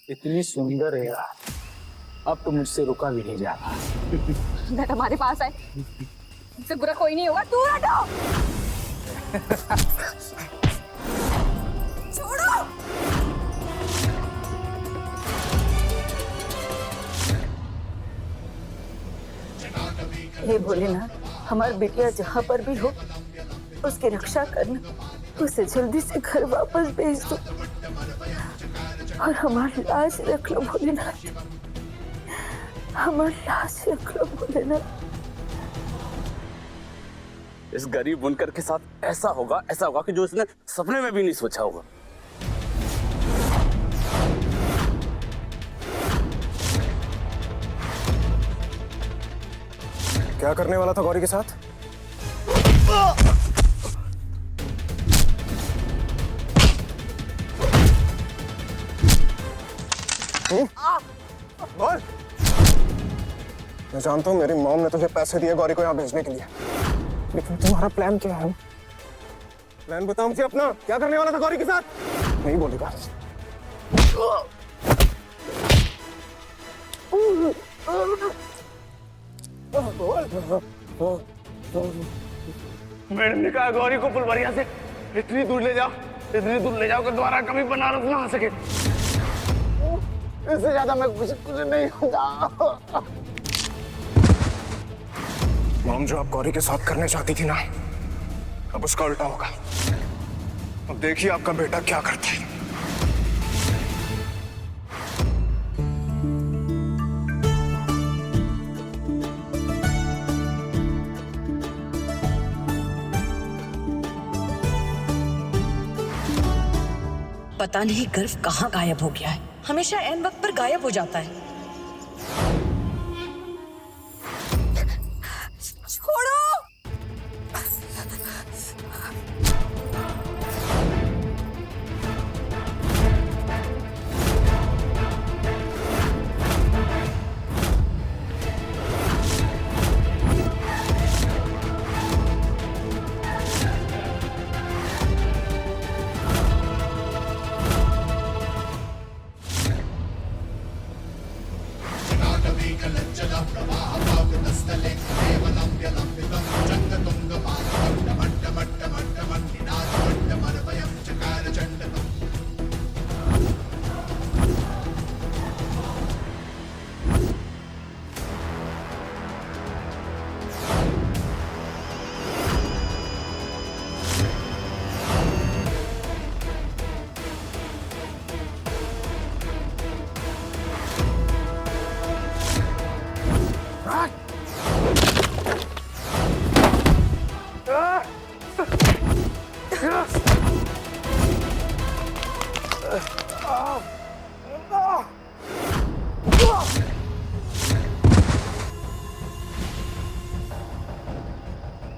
इतनी सुंदर है यार, अब तो मुझसे रुका भी नहीं जाता। अगर हमारे पास आए इससे बुरा कोई नहीं होगा। दूर हटो। छोड़ो। हे भोलेनाथ, हमारी बिटिया जहाँ पर भी हो उसकी रक्षा करना, उसे जल्दी से घर वापस भेज दो और हमारी लाश रख लो भोलेनाथ, हमारी लाश रख लो भोलेनाथ। इस गरीब बुनकर के साथ ऐसा होगा कि जो इसने सपने में भी नहीं सोचा होगा। क्या करने वाला था गौरी के साथ? बोल। मैं जानता हूँ मेरी मॉम ने तुझे पैसे दिए गौरी को यहाँ भेजने के लिए, लेकिन तुम्हारा प्लान क्या है? प्लान बताओ मुझे अपना, क्या करने वाला था गौरी के साथ? नहीं बोलेगा। मैडम ने कहा गौरी को फुलवरिया से इतनी दूर ले जाओ कि दोबारा कभी बनारस ना आ सके। इससे ज्यादा मैं कुछ नहीं होता। मॉम जो आप गौरी के साथ करने चाहती थी ना, अब उसका उल्टा होगा। अब देखिए आपका बेटा क्या करता है। पता नहीं गर्व कहाँ गायब हो गया है, हमेशा ऐन वक्त पर गायब हो जाता है। छोड़ो।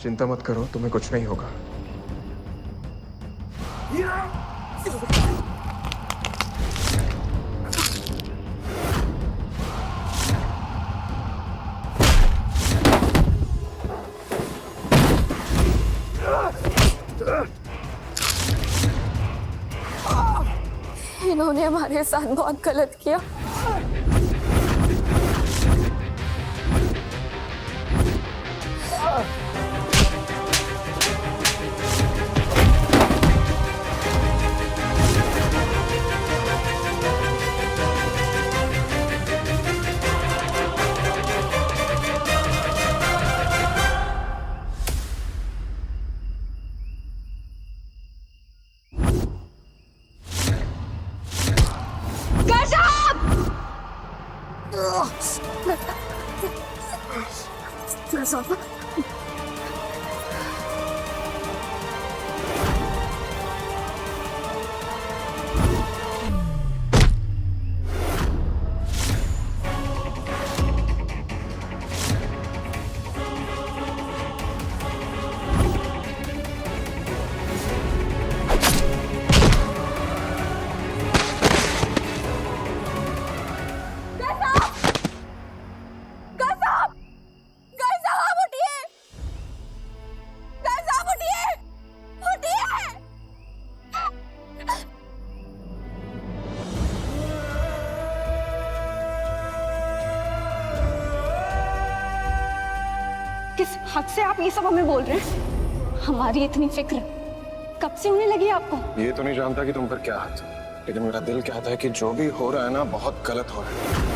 चिंता मत करो, तुम्हें कुछ नहीं होगा। इन्होंने हमारे साथ बहुत गलत किया। गजब। गजब! गजब! गजब! उठिए! किस हक से आप ये सब हमें बोल रहे हैं? हमारी इतनी फिक्र कब से होने लगी आपको? ये तो नहीं जानता कि तुम पर क्या हाथ है, लेकिन मेरा दिल कहता है कि जो भी हो रहा है ना, बहुत गलत हो रहा है।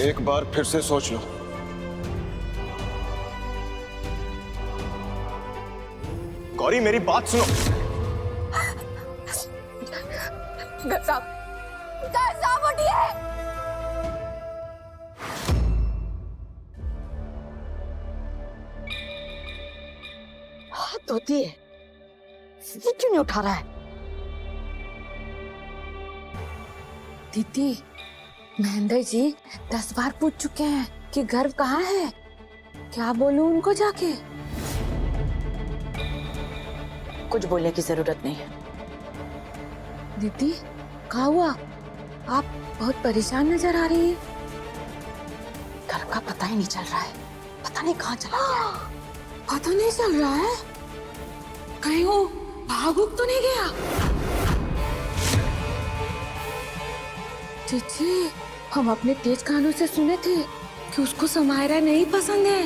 एक बार फिर से सोच लो। गौरी मेरी बात सुनो। घर साहब उठिए। हाथ धोती है, ये क्यों नहीं उठा रहा है? दीदी, महेंद्र जी 10 बार पूछ चुके हैं कि गर्व कहाँ है। क्या बोलूं उनको जाके? कुछ बोलने की जरूरत नहीं है। दीदी, क्या हुआ? आप बहुत परेशान नजर आ रही हैं। घर का पता ही नहीं चल रहा है, पता नहीं कहाँ चला गया है। पता नहीं चल रहा है, कहीं वो भाग तो नहीं गया? जीजी, हम अपने तेज कानों से सुने थे कि उसको समायरा नहीं पसंद है।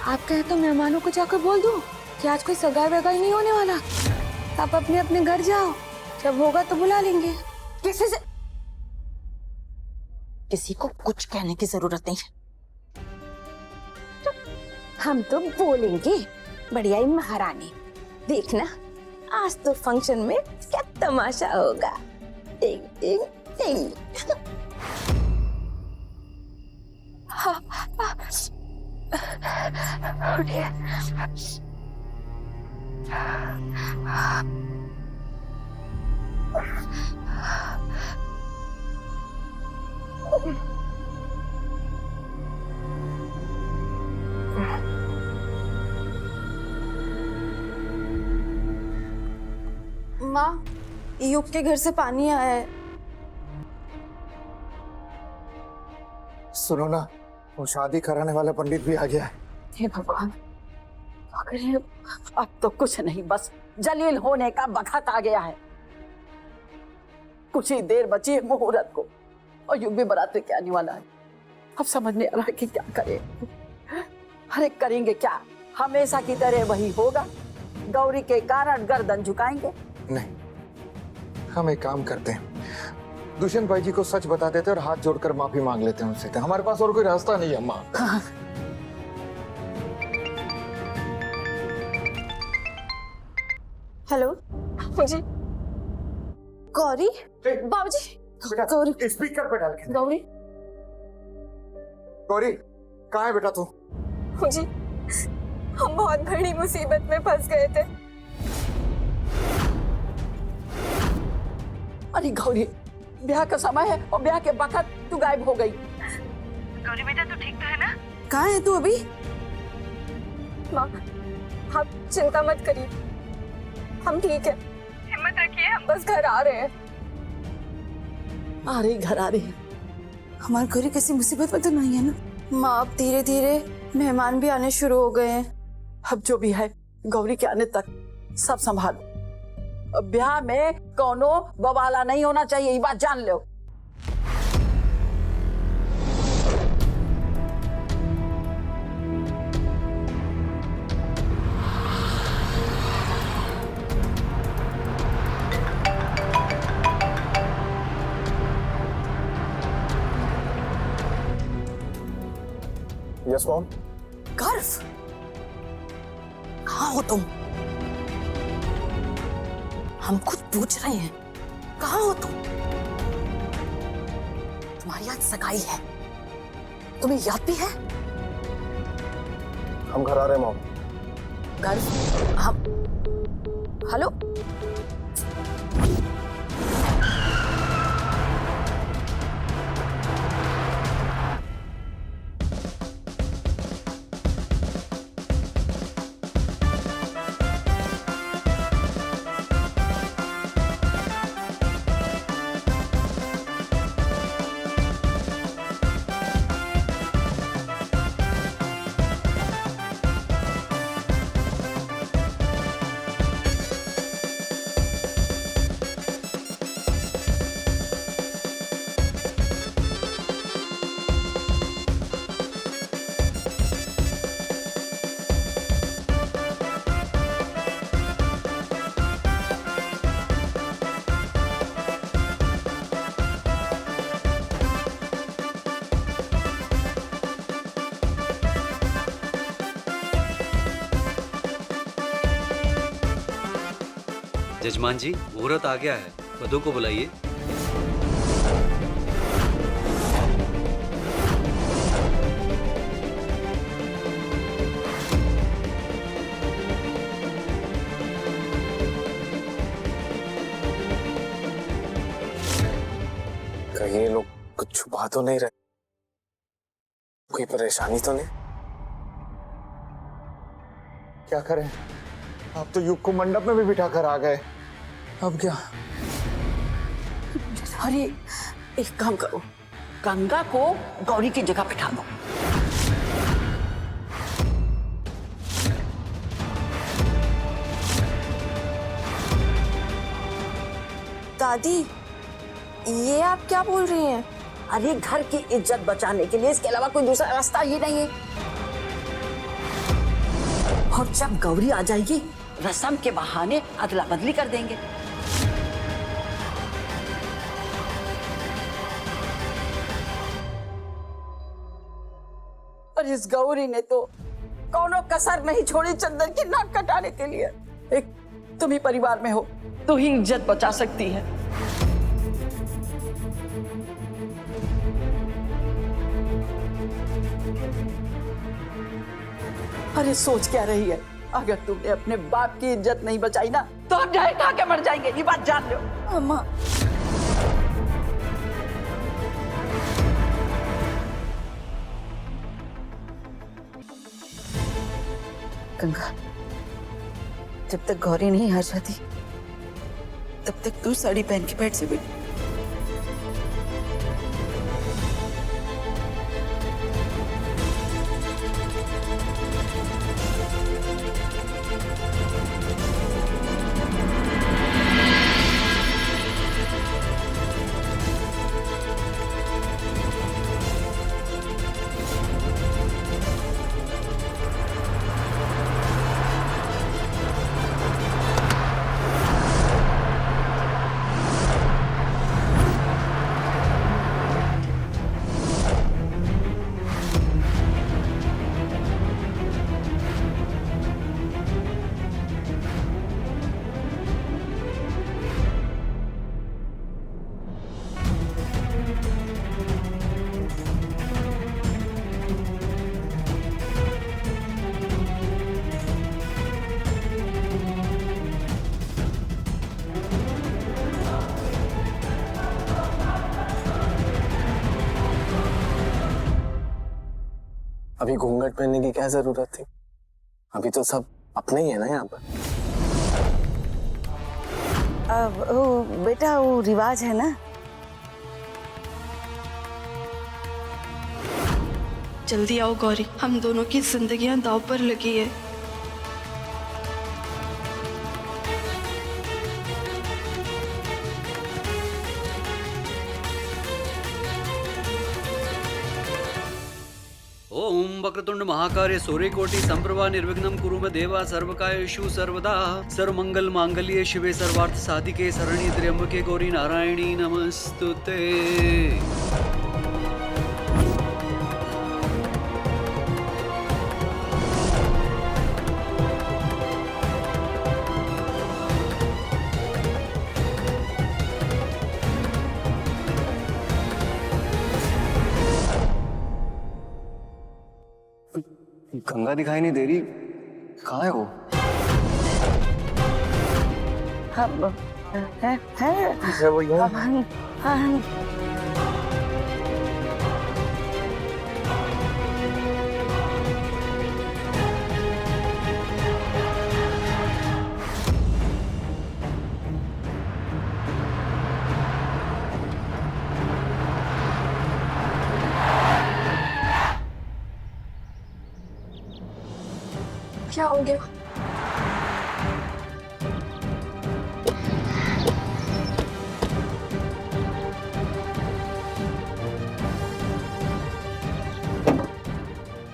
आप कहे तो मेहमानों को जाकर बोल दूं कि आज कोई सगाई वगाई नहीं होने वाला। आप अपने अपने घर जाओ, जब होगा तो बुला लेंगे। किसी को कुछ कहने की जरूरत नहीं है। हम तो बोलेंगे, बढ़िया ही महारानी। देखना, आज तो फंक्शन में क्या तमाशा होगा। टिंग टिंग टिंग। माँ, युग के घर से पानी आया है। सुनो ना, वो शादी कराने वाला पंडित भी आ गया है। हे भगवान, अगर अब तो कुछ नहीं, बस जलील होने का वक्त आ गया है। कुछ ही देर बची है मुहूर्त को और युग भी बरात लेके आने वाला है। अब समझ नहीं आ रहा है कि क्या करें। अरे करेंगे क्या, हमेशा की तरह वही होगा। गौरी के कारण गर्दन झुकाएंगे। नहीं, हम एक काम करते हैं, दुष्यंत भाई जी को सच बता देते और हाथ जोड़कर माफी मांग लेते हैं उनसे। हमारे पास और कोई रास्ता नहीं है माँ। हेलो जी, गौरी, बाबूजी, गौरी, स्पीकर पे डाल के। गौरी, गौरी, कहाँ है बेटा तू? जी, हम बहुत बड़ी मुसीबत में फंस गए थे। अरे गौरी, ब्याह का समय है और ब्याह के वक्त तू गायब हो गई। गौरी बेटा, तू ठीक तो है ना? कहाँ है तू अभी? माँ, आप चिंता मत करिए, हम ठीक है। हिम्मत रखिए, हम बस घर आ रहे हैं। आ रही, घर आ रही। हमारी गौरी किसी मुसीबत में तो नहीं है ना? माँ, अब धीरे धीरे मेहमान भी आने शुरू हो गए हैं। अब जो भी है, गौरी के आने तक सब संभालो। ब्याह में कोनो बवाला नहीं होना चाहिए, ये बात जान लो। Yes mom. गर्व, कहाँ हो तुम? हम खुद पूछ रहे हैं, कहाँ हो तुम? तुम्हारी आज सगाई है, तुम्हें याद भी है? हम घर आ रहे हैं मॉम। गर्व, हम, हेलो, जजमान जी, मुहूर्त आ गया है, वधू को बुलाइए। कहीं ये लोग कुछ छुपा तो नहीं रहे, कोई परेशानी तो नहीं? क्या करें, आप तो युग को मंडप में भी बिठा कर आ गए। अब क्या? अरे एक काम करो, गंगा को गौरी की जगह बिठा दो। दादी, ये आप क्या बोल रही हैं? अरे घर की इज्जत बचाने के लिए इसके अलावा कोई दूसरा रास्ता ही नहीं है। और जब गौरी आ जाएगी, रस्म के बहाने अदला बदली कर देंगे। और इस गौरी ने तो कौनो कसर नहीं छोड़ी चंदन की नाक कटाने के लिए। एक तुम ही परिवार में हो, तू ही इज्जत बचा सकती है। अरे सोच क्या रही है, अगर तुमने अपने बाप की इज्जत नहीं बचाई ना, तो हम जाए खा के मर जाएंगे, ये बात जान लो। अम्मा, गंगा, जब तक गौरी नहीं आ जाती तब तक तू साड़ी पहन के बैठ से बेटी। अभी घूंघट पहनने की क्या जरूरत थी? अभी तो सब अपने ही है ना यहाँ पर। वो बेटा, वो रिवाज है ना। जल्दी आओ गौरी, हम दोनों की जिंदगियां दांव पर लगी है। ओम वक्रतुंड महाकार्य सूर्यकोटि संप्रभा निर्विघ्नं कुरु मे देवा सर्वकार्येषु सर्वदा सर्वमंगल मांगल्ये शिवे सर्वार्थ साधिके शरण्ये त्र्यंबके गौरी नारायणी नमस्तुते। गंगा दिखाई नहीं दे रही, कहाँ है वो? है वो यहाँ? क्या हो गया?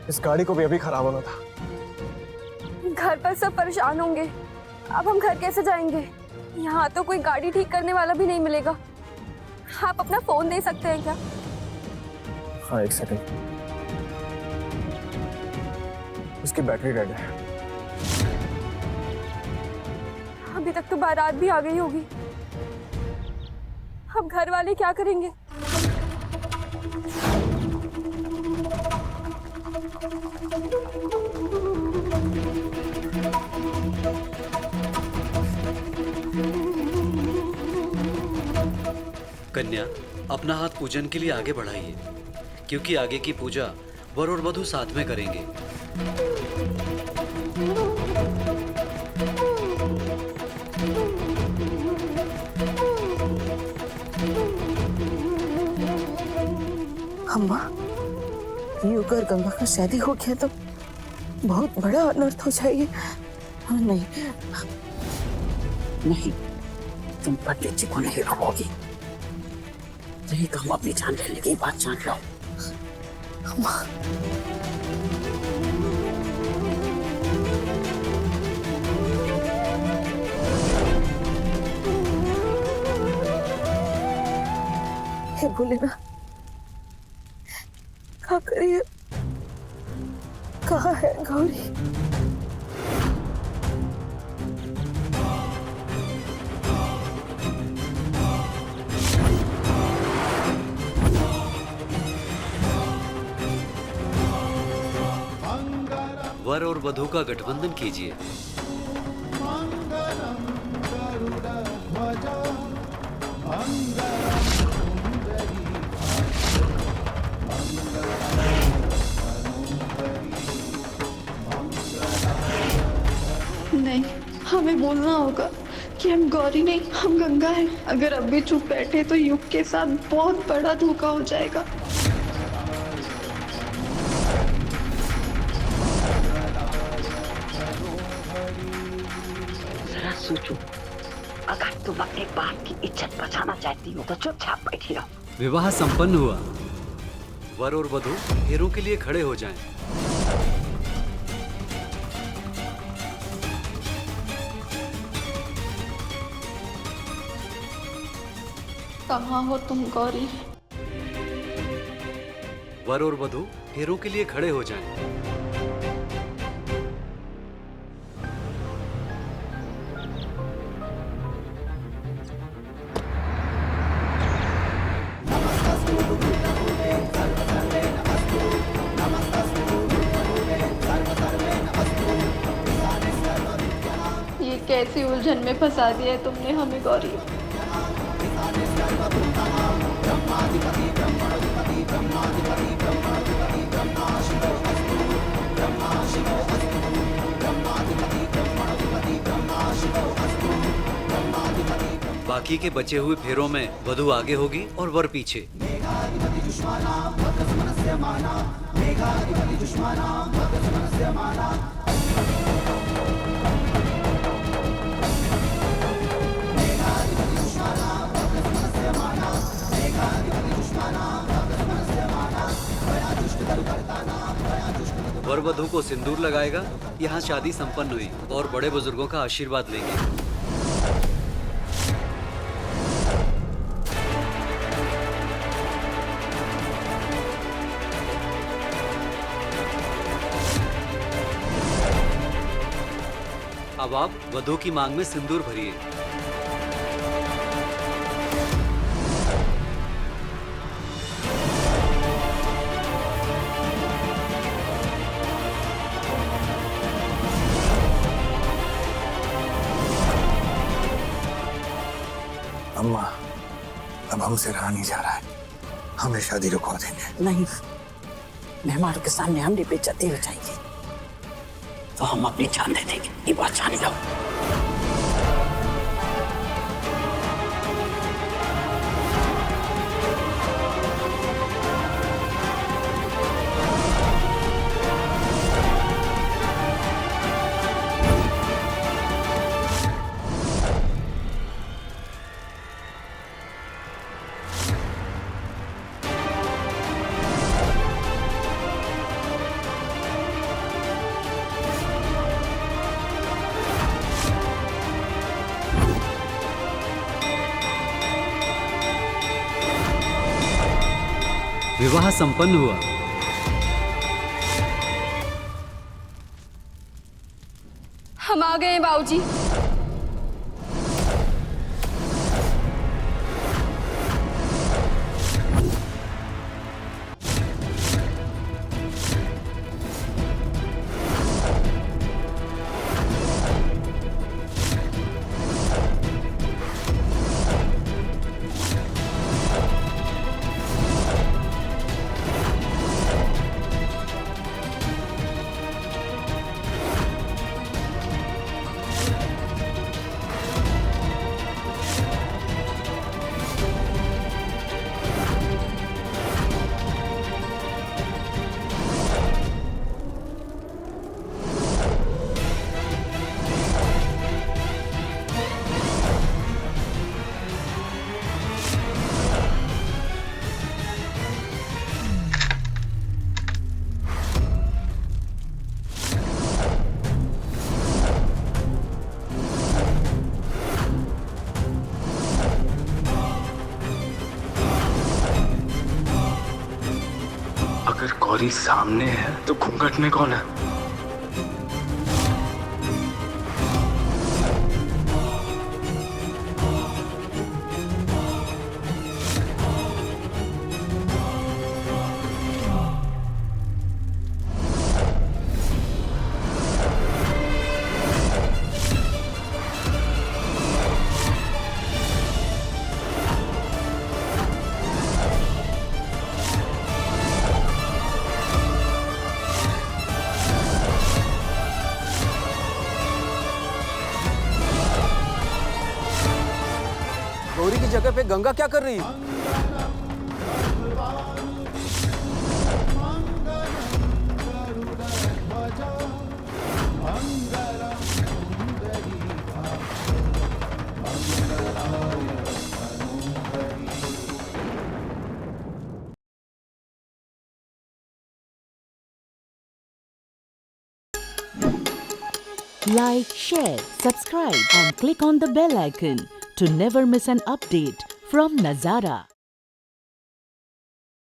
इस गाड़ी को भी अभी खराब होना था। घर पर सब परेशान होंगे, अब हम घर कैसे जाएंगे? यहाँ तो कोई गाड़ी ठीक करने वाला भी नहीं मिलेगा। आप अपना फोन दे सकते हैं क्या? हाँ, एक सेकंड। उसकी बैटरी डेड है। अभी तक तो बारात भी आ गई होगी। अब घर वाले क्या करेंगे? कन्या, अपना हाथ पूजन के लिए आगे बढ़ाइए, क्योंकि आगे की पूजा वर और वधू साथ में करेंगे। अम्मा, युग और गंगा का शादी हो गया तो बहुत बड़ा अनर्थ हो जाएगी। नहीं नहीं, तुम पंडित जी को नहीं रोकोगी। नहीं तो हम अपनी जान लेने की बात जान लो। अम्मा, हे भोलेनाथ, क्या करिए? कहाँ है गौरी? वर और वधू का गठबंधन कीजिए। नहीं, हमें बोलना होगा कि हम गौरी नहीं, हम गंगा हैं। अगर अब भी चुप बैठे तो युग के साथ बहुत बड़ा धोखा हो जाएगा। सोचो, अगर तुम अपने बाप की इज्जत बचाना चाहती हो तो चुपचाप बैठी रहो। विवाह संपन्न हुआ। वर और वधू फेरों के लिए खड़े हो जाएं। कहाँ हो तुम गौरी? वर और वधू फेरों के लिए खड़े हो जाएं। ये कैसी उलझन में फंसा दिया है तुमने हमें गौरी। बाकी के बचे हुए फेरों में वधू आगे होगी और वर पीछे। वर वधू को सिंदूर लगाएगा। यहाँ शादी संपन्न हुई और बड़े बुजुर्गों का आशीर्वाद लेंगे। अब आप वधू की मांग में सिंदूर भरिए। अम्मा, अब हमसे रहा नहीं जा रहा है। हमें शादी रुकवा देंगे। नहीं, मेहमानों के सामने हमने बेइज्जती हो जाएगी तो हम अपनी जान दे देंगे। ये बात जान लो। विवाह संपन्न हुआ। हम आ गए हैं बाबूजी। गौरी सामने है तो घूंघट में कौन है? गौरी की जगह पे गंगा क्या कर रही है? Like, share, subscribe and click on the bell icon to never miss an update from Nazara.